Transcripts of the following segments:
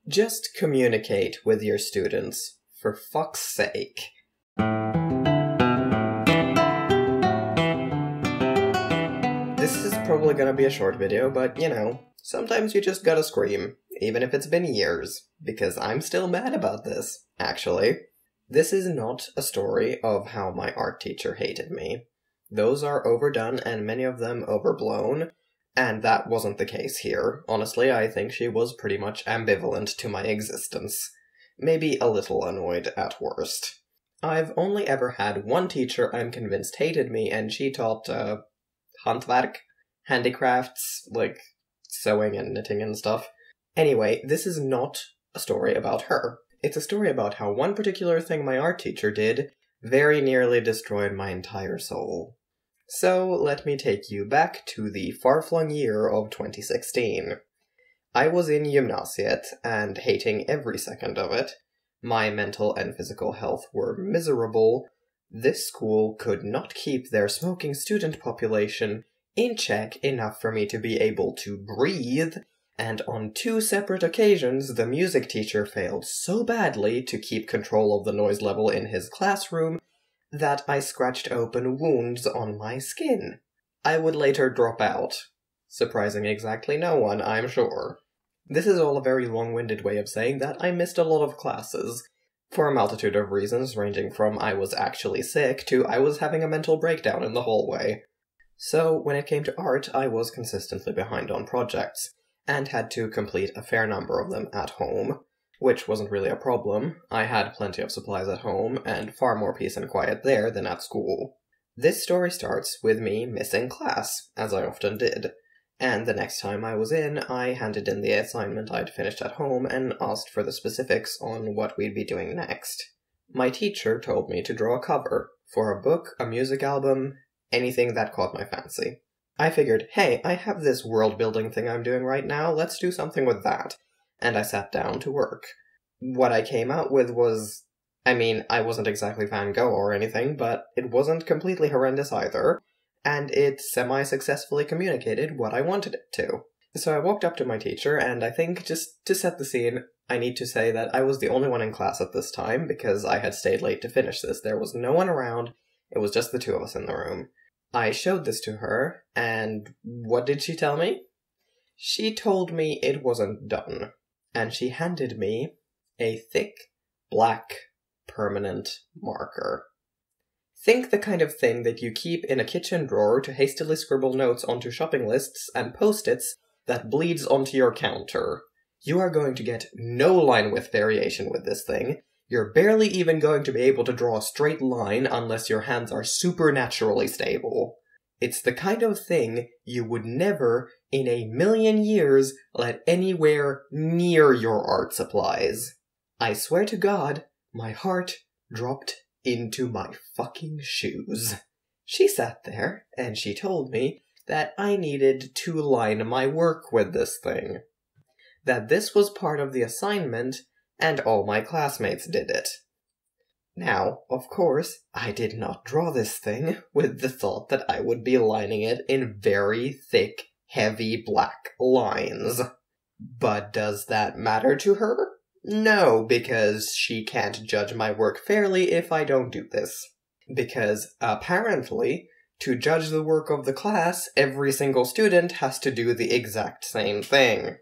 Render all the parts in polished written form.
Just communicate with your students, for fuck's sake. This is probably gonna be a short video, but you know, sometimes you just gotta scream, even if it's been years, because I'm still mad about this, actually. This is not a story of how my art teacher hated me. Those are overdone and many of them overblown, and that wasn't the case here. Honestly, I think she was pretty much ambivalent to my existence. Maybe a little annoyed at worst. I've only ever had one teacher I'm convinced hated me, and she taught, Handwerk? Handicrafts, like sewing and knitting and stuff. Anyway, this is not a story about her. It's a story about how one particular thing my art teacher did very nearly destroyed my entire soul. So, let me take you back to the far-flung year of 2016. I was in gymnasiet, and hating every second of it. My mental and physical health were miserable. This school could not keep their smoking student population in check enough for me to be able to breathe, and on 2 separate occasions the music teacher failed so badly to keep control of the noise level in his classroom that I scratched open wounds on my skin. I would later drop out, surprising exactly no one, I'm sure. This is all a very long-winded way of saying that I missed a lot of classes, for a multitude of reasons ranging from I was actually sick to I was having a mental breakdown in the hallway. So when it came to art, I was consistently behind on projects, and had to complete a fair number of them at home. Which wasn't really a problem. I had plenty of supplies at home, and far more peace and quiet there than at school. This story starts with me missing class, as I often did. And the next time I was in, I handed in the assignment I'd finished at home and asked for the specifics on what we'd be doing next. My teacher told me to draw a cover, for a book, a music album, anything that caught my fancy. I figured, hey, I have this world-building thing I'm doing right now, let's do something with that. And I sat down to work. What I came out with was... I wasn't exactly Van Gogh or anything, but it wasn't completely horrendous either, and it semi-successfully communicated what I wanted it to. So I walked up to my teacher, and I think, just to set the scene, I need to say that I was the only one in class at this time, because I had stayed late to finish this. There was no one around, it was just the 2 of us in the room. I showed this to her, and what did she tell me? She told me it wasn't done. And she handed me a thick, black, permanent marker. Think the kind of thing that you keep in a kitchen drawer to hastily scribble notes onto shopping lists and post-its that bleeds onto your counter. You are going to get no line width variation with this thing. You're barely even going to be able to draw a straight line unless your hands are supernaturally stable. It's the kind of thing you would never, in a million years, let anywhere near your art supplies. I swear to God, my heart dropped into my fucking shoes. She sat there, and she told me that I needed to line my work with this thing. That this was part of the assignment, and all my classmates did it. Now, of course, I did not draw this thing with the thought that I would be lining it in very thick, heavy black lines. But does that matter to her? No, because she can't judge my work fairly if I don't do this. Because, apparently, to judge the work of the class, every single student has to do the exact same thing.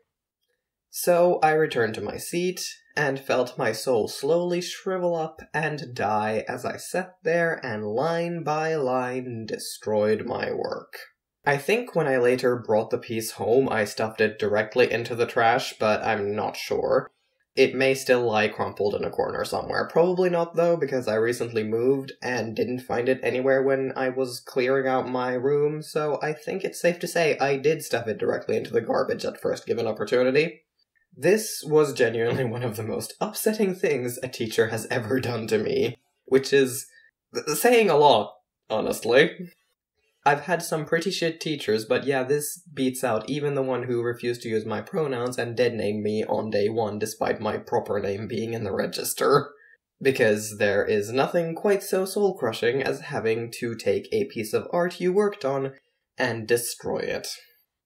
So I returned to my seat, and felt my soul slowly shrivel up and die as I sat there and line by line destroyed my work. I think when I later brought the piece home I stuffed it directly into the trash, but I'm not sure. It may still lie crumpled in a corner somewhere. Probably not though, because I recently moved and didn't find it anywhere when I was clearing out my room, so I think it's safe to say I did stuff it directly into the garbage at first given opportunity. This was genuinely one of the most upsetting things a teacher has ever done to me, which is saying a lot, honestly. I've had some pretty shit teachers, but yeah, this beats out even the one who refused to use my pronouns and dead-named me on day 1 despite my proper name being in the register. Because there is nothing quite so soul-crushing as having to take a piece of art you worked on and destroy it.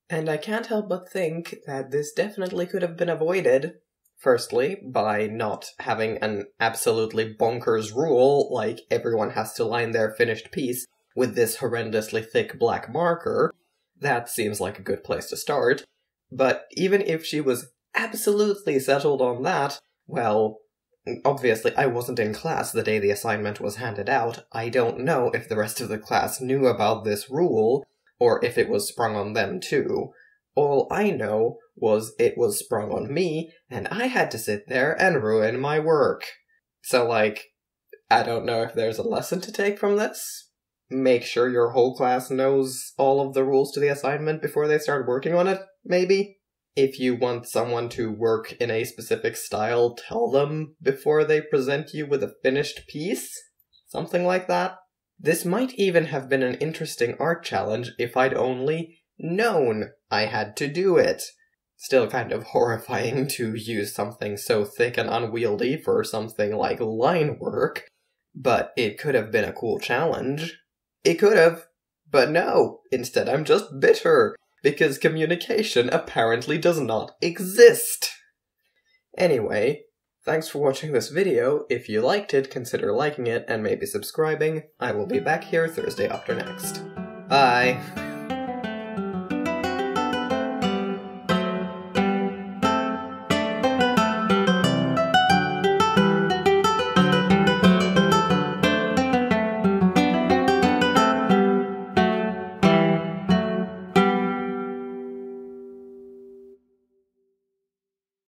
And I can't help but think that this definitely could have been avoided. Firstly, by not having an absolutely bonkers rule, like everyone has to line their finished piece with this horrendously thick black marker. That seems like a good place to start. But even if she was absolutely settled on that, well, obviously I wasn't in class the day the assignment was handed out. I don't know if the rest of the class knew about this rule, or if it was sprung on them too. All I know was it was sprung on me, and I had to sit there and ruin my work. So, I don't know if there's a lesson to take from this. Make sure your whole class knows all of the rules to the assignment before they start working on it, maybe? If you want someone to work in a specific style, tell them before they present you with a finished piece? Something like that? This might even have been an interesting art challenge if I'd only known I had to do it. Still kind of horrifying to use something so thick and unwieldy for something like line work, but it could have been a cool challenge. It could have, but no, instead I'm just bitter, because communication apparently does not exist. Anyway, thanks for watching this video. If you liked it, consider liking it and maybe subscribing. I will be back here Thursday after next. Bye!